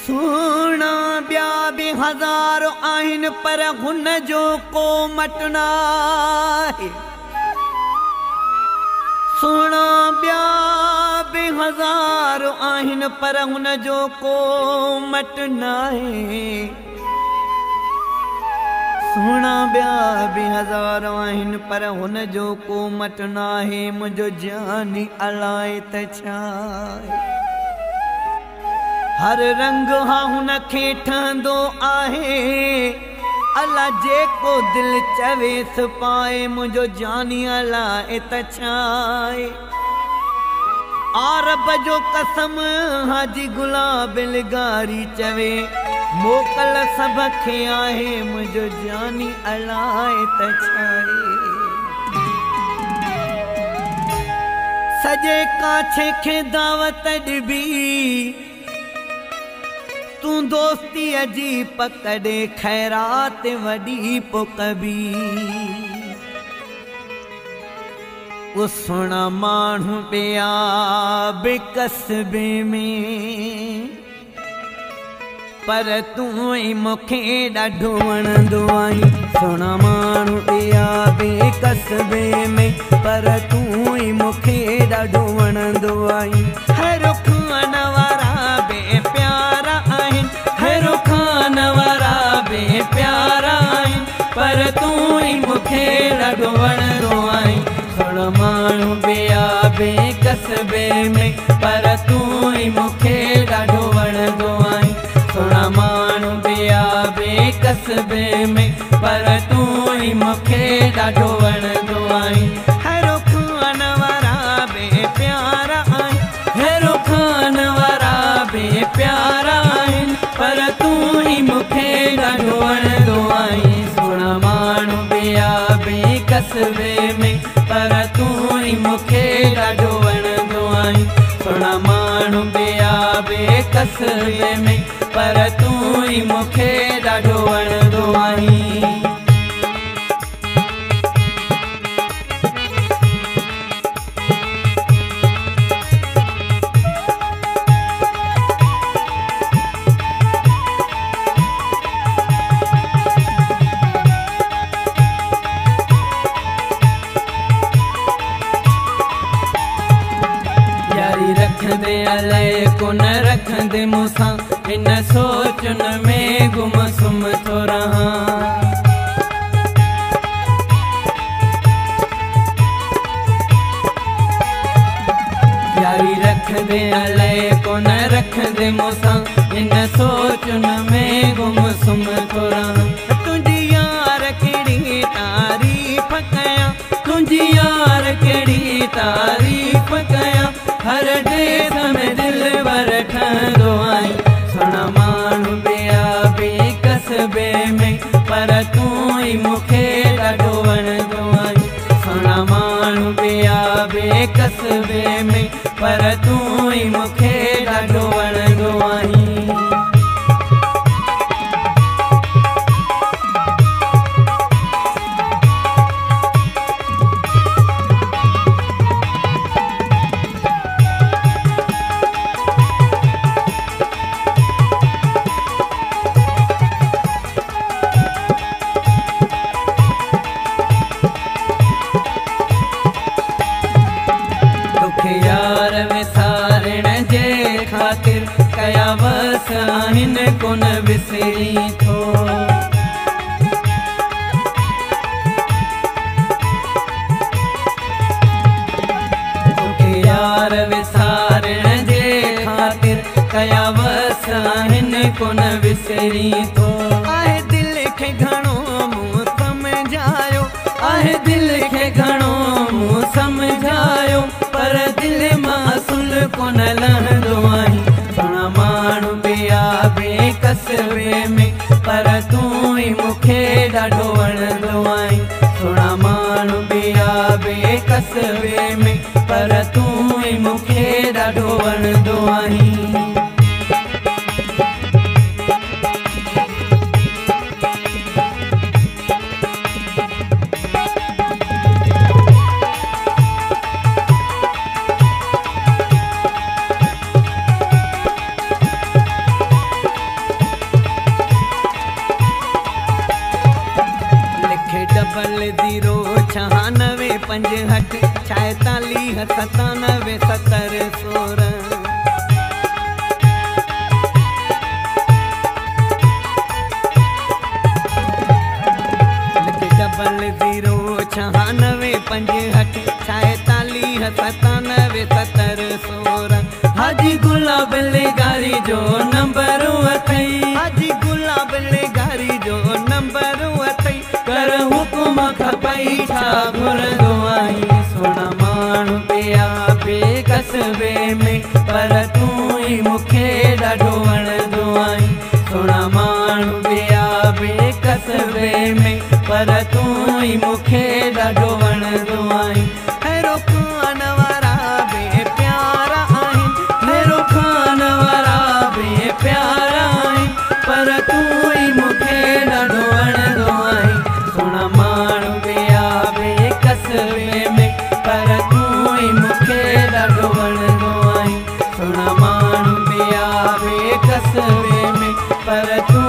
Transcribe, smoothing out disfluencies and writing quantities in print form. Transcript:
सुना ॿिया बि हज़ार आहिनि पर हुन जो को मटना आहे। सुना ॿिया बि हज़ार आहिनि पर हुन जो को मटना आहे। सुना ॿिया बि हज़ार आहिनि पर हुन जो को मटना आहे। मुंहिंजो जानी अलाए त छा आहे। हर रंग हा हुनखे ठहंदो आहे। अला जेको दिल चवेस पाए। मुंहिंजो जानी अलाए त छा आहे। अरब जो कसम हाजी गुलाब लिगारी चवे मोकल सभ खे आहे। मुंहिंजो जानी अलाए त छा आहे। सॼे काछे खे दावत ॾिबी तू दोस्ती अजी पकड़े खैरात वडी पोकबी। वो सुना माण्हू पिया बेकस्बे में पर तू ई मूंखे ॾाढो वणंदो आहीं। सुना माण्हू पिया बेकस्बे में पर तू ई मूंखे ॾाढो वणंदो आहीं। हर खान वारा बे प्यारा आहिनि। हर खान वारा बे प्यारा आहिनि पर तू ई मूंखे ॾाढो वणंदो आहीं। सुन माण्हू पिया बेकस्बे में पर तू ई मूंखे ॾाढो वणंदो आहीं। सुन माण्हू पिया बेकस्बे में पर तू ई मूंखे ॾाढो वणंदो आहीं। हर खान वारा बे प्यारा आहिनि। हर खान वारा बे प्यारा आहिनि पर तू ई मूंखे ॾाढो वणंदो आहीं। सुन माण्हू पिया बेकस्बे में पर तू ई मूंखे ॾाढो वणंदो आहीं। सुन माण्हू पिया बेकस्बे में पर तू ई मूंखे ॾाढो वणंदो आहीं। रखंदे अलाए कोन रखंदे मूंसां इन सोचन में गुम सुम थो रहां। यारी रखंदे अलाए कोन रखंदे मूंसां इन सोचन में गुम सुम थो रहां। तुंहिंजी यार कहिड़ी तारीफ़ कयां। तुंहिंजी यार कहिड़ी तारीफ़ कयां। हर देश में दिल भर ठहंदो आहीं। सुन माण्हू पिया बेकस्बे में पर तू ई मूंखे ॾाढो वणंदो आहीं। सुन माण्हू पिया बेकस्बे में पर तू ई मूंखे ॾाढो वणंदो आहीं। यार विसारण जे ख़ातिर कया बस आहिनि कोन विसरी थो। तोखे यार विसारण जे ख़ातिर कया बस आहिनि कोन विसरी थो। आहे दिल खे घणो मूं सम्झायो। आहे दिल खे घणो मूं सम्झायो पर दिल मां सुल कोन लहंदो आहीं। सुन माण्हू पिया बेकस्बे में पर तू ई मूंखे ॾाढो वणंदो आहीं। सुन माण्हू पिया बेकस्बे में पर तू ई मूंखे ॾाढो वणंदो आहीं। 65 46 97 70 16 डबल 0 96 65 46 97 70 16 हाजी गुलाब गारी जो नंबर अथई हाजी गुलाब गारी जो नंबर अथई कर हुकुम खपई छा घुरंदो आई सोना माण्हू पिया बेकसबे में पर तूं ई मूंखे ॾाढो वणंदो आई सोना माण्हू पिया बेकसबे में पर तूं ई मूंखे ॾाढो वणंदो आई हेरो खान वारा बे प्यारा आहिनि हेरो खान वारा बे प्यारा आहिनि पर तूं ई मूंखे ॾाढो वणंदो आई सोना माण्हू पिया बेकसबे में पर तूं ई मूंखे ॾाढो वणंदो आई सोना माण्हू पिया बेकसबे में पर तूं